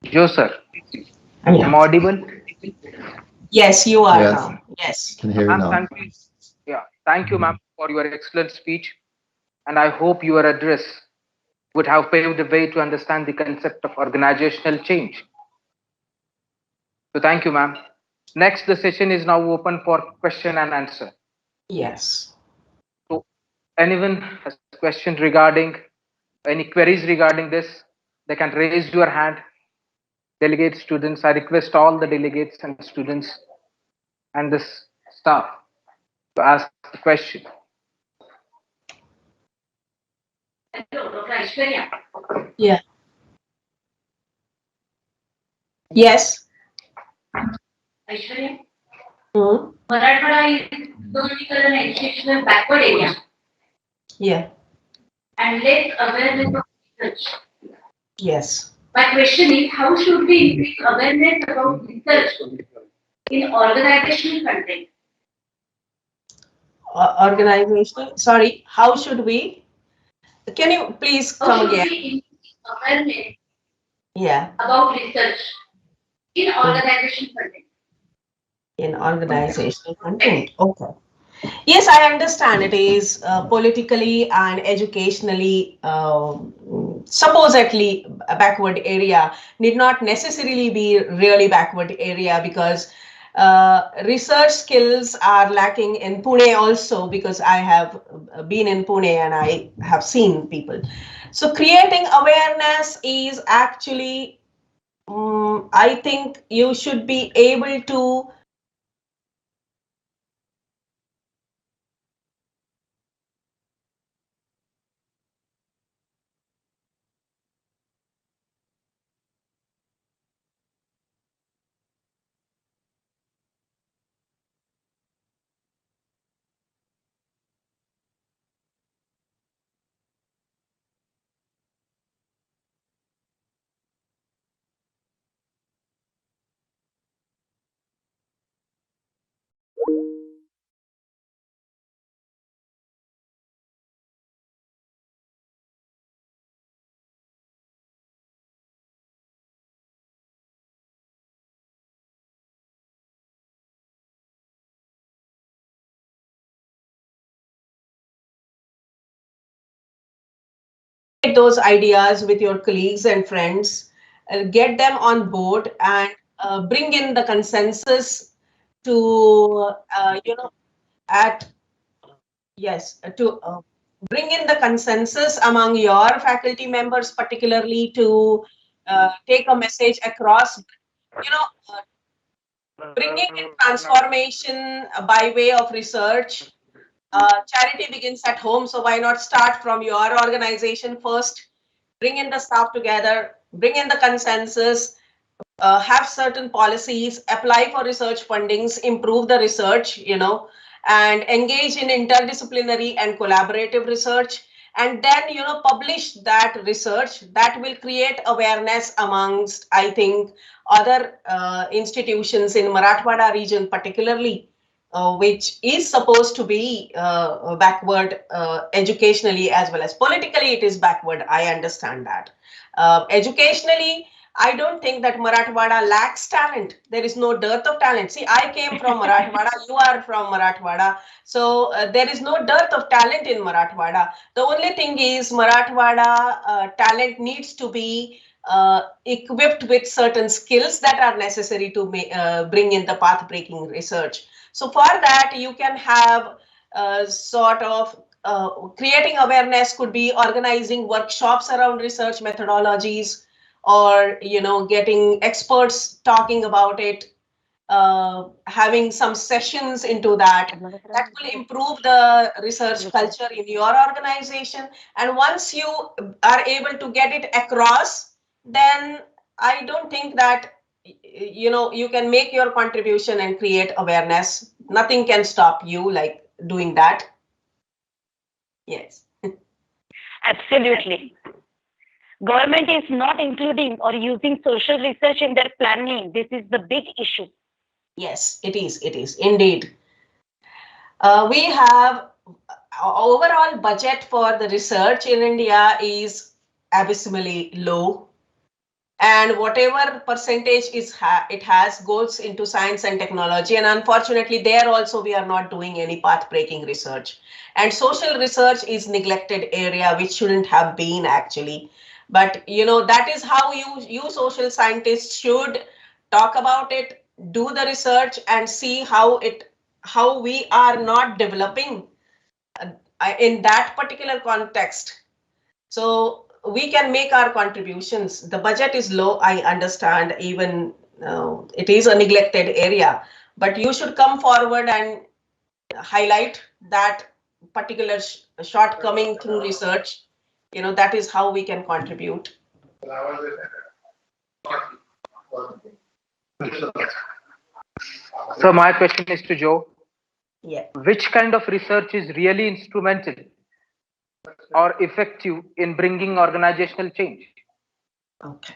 Joe, sir. Yeah. Am I audible? Yes, you are Yes, now. Yes. can hear you Ma'am, now. thank you. Yeah, thank you, ma'am, for your excellent speech. And I hope your address would have paved the way to understand the concept of organizational change. So thank you, ma'am. Next, the session is now open for question and answer. Yes. So anyone has questions regarding any queries regarding this, they can raise your hand. Delegate students, I request all the delegates and students and this staff to ask the question. Hello, Dr. Aishwarya. Yeah. Yes. Aishwarya, Hmm. Marathwada is political and educational backward area Yeah. and less awareness of research. Yes. My question is, how should we increase awareness about research in organizational content? Organizational. Sorry. How should we? Can you please How come should again? we increase awareness Yeah. about research in organizational content? In organizational content. Okay. Yes, I understand it is politically and educationally supposedly a backward area, need not necessarily be really backward area because research skills are lacking in Pune also because I have been in Pune and I have seen people. So creating awareness is actually, I think you should be able to those ideas with your colleagues and friends, get them on board and bring in the consensus to, at, yes, to bring in the consensus among your faculty members, particularly to take a message across, you know, bringing in transformation by way of research. Charity begins at home, so why not start from your organization first? Bring in the staff together, bring in the consensus, have certain policies, apply for research fundings, improve the research, and engage in interdisciplinary and collaborative research. And then, publish that research that will create awareness amongst, I think, other institutions in Marathwada region, particularly, which is supposed to be backward educationally as well as politically. It is backward. I understand that. Educationally, I don't think that Marathwada lacks talent. There is no dearth of talent. See, I came from Marathwada. You are from Marathwada. So there is no dearth of talent in Marathwada. The only thing is Marathwada talent needs to be equipped with certain skills that are necessary to bring in the path-breaking research. So for that, you can have sort of creating awareness could be organizing workshops around research methodologies, or getting experts talking about it, having some sessions into that will improve the research culture in your organization. And once you are able to get it across, then I don't think that you can make your contribution and create awareness. Nothing can stop you like doing that. Yes. Absolutely. Government is not including or using social research in their planning. This is the big issue. Yes, it is. It is indeed. We have overall budget for the research in India is abysmally low, and whatever percentage it has goes into science and technology, and unfortunately there also we are not doing any path breaking research, and social research is neglected area which shouldn't have been actually. But that is how you social scientists should talk about it, do the research and see how we are not developing in that particular context, so we can make our contributions. The budget is low, I understand, even it is a neglected area, but you should come forward and highlight that particular shortcoming through research. That is how we can contribute. So my question is to Joe. Yeah. Which kind of research is really instrumental or effective in bringing organizational change? Okay.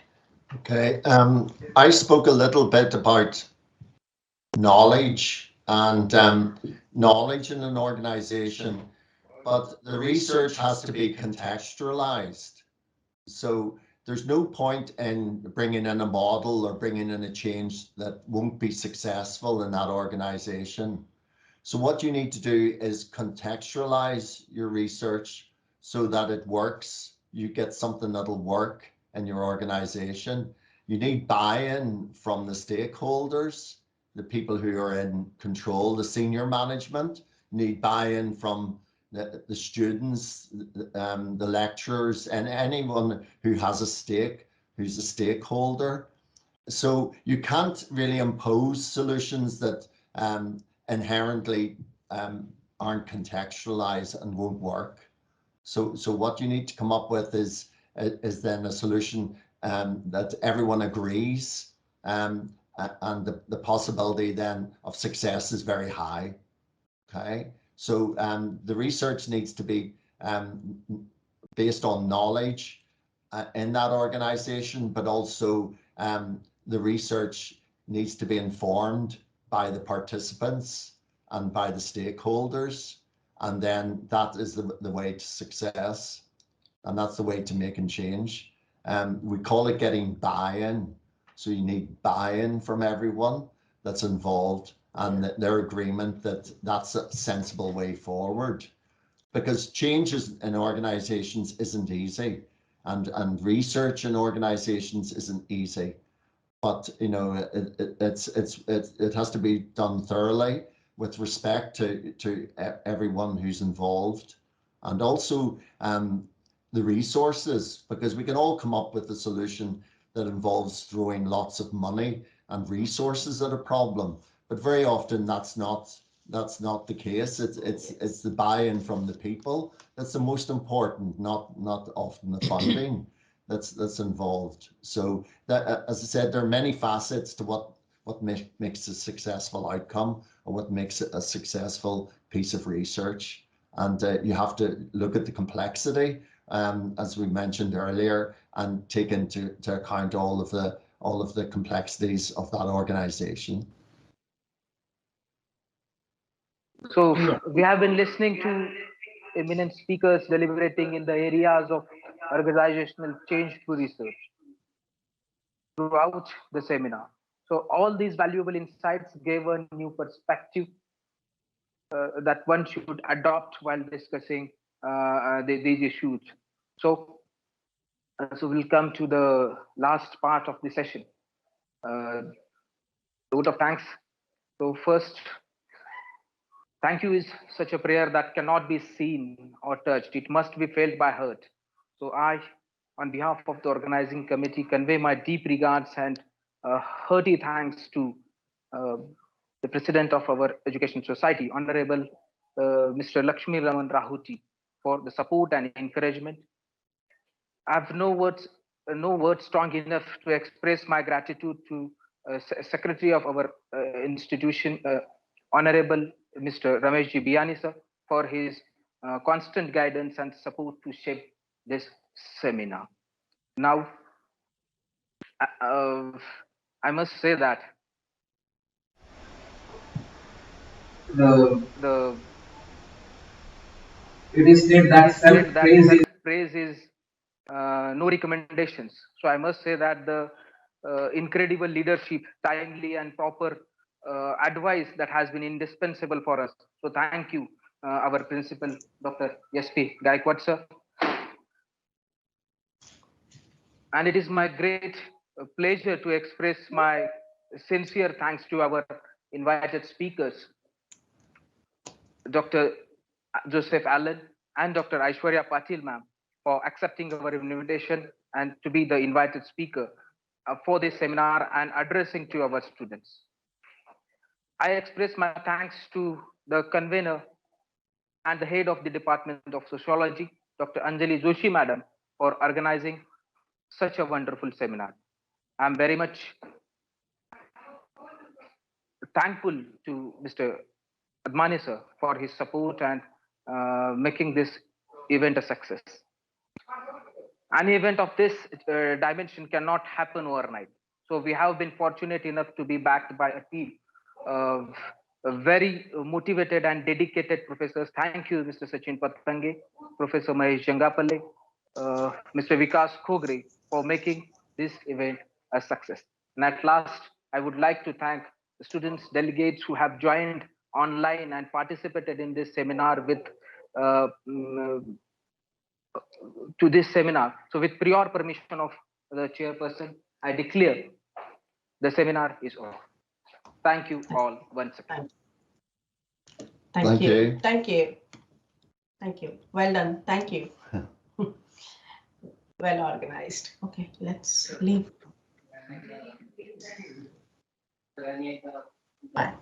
Okay. I spoke a little bit about knowledge and knowledge in an organization, but the research has to be contextualized. So there's no point in bringing in a model or bringing in a change that won't be successful in that organization. So what you need to do is contextualize your research so that it works. You get something that'll work in your organization. You need buy-in from the stakeholders, the people who are in control, the senior management. You need buy-in from the students, the lecturers, and anyone who has a stake, who's a stakeholder. So you can't really impose solutions that inherently aren't contextualized and won't work. So what you need to come up with is then a solution that everyone agrees, and the possibility then of success is very high. Okay, so the research needs to be based on knowledge in that organization, but also the research needs to be informed by the participants and by the stakeholders, and then that is the way to success, and that's the way to making change. We call it getting buy-in, so you need buy-in from everyone that's involved and their agreement that that's a sensible way forward, because changes in organizations isn't easy, and research in organizations isn't easy, but it has to be done thoroughly with respect to everyone who's involved, and also the resources, because we can all come up with a solution that involves throwing lots of money and resources at a problem, but very often that's not the case. It's the buy-in from the people that's the most important, not often the funding that's involved. So that, as I said, there are many facets to what makes a successful outcome, or what makes it a successful piece of research, and you have to look at the complexity, as we mentioned earlier, and take into account all of the complexities of that organization. So we have been listening to eminent speakers deliberating in the areas of organizational change through research throughout the seminar. So all these valuable insights gave a new perspective that one should adopt while discussing these issues. So we'll come to the last part of the session. Vote of thanks. So first, thank you is such a prayer that cannot be seen or touched. It must be felt by heart. So I, on behalf of the organizing committee, convey my deep regards and hearty thanks to the President of our Education Society, Honorable Mr. Lakshmiramanji Lahoti, for the support and encouragement. I have no words strong enough to express my gratitude to Secretary of our institution, Honorable Mr. Rameshji Biyani, sir, for his constant guidance and support to shape this seminar. Now, I must say that the It is said that self-praise is no recommendations. So I must say that the incredible leadership, timely and proper advice that has been indispensable for us. So thank you, our principal, Dr. S.P. Gaikwad, sir. And it is my great pleasure to express my sincere thanks to our invited speakers, Dr. Joseph Allen and Dr. Aishwarya Patil, ma'am, for accepting our invitation and to be the invited speaker for this seminar and addressing to our students. I express my thanks to the convener and the head of the Department of Sociology, Dr. Anjali Joshi, madam, for organizing such a wonderful seminar. I'm very much thankful to Mr. Admani sir for his support and making this event a success. An event of this dimension cannot happen overnight. So we have been fortunate enough to be backed by a team of very motivated and dedicated professors. Thank you, Mr. Sachin Pattange, Professor Mahesh Jangapale, Mr. Vikas Khogre for making this event a success. And at last, I would like to thank the students, delegates who have joined online and participated in this seminar with to this seminar. So with prior permission of the chairperson, I declare the seminar is over. Thank you all once again. Thank you. Thank you. Thank you. Well done. Thank you. Well organized. Okay, let's leave. Bye.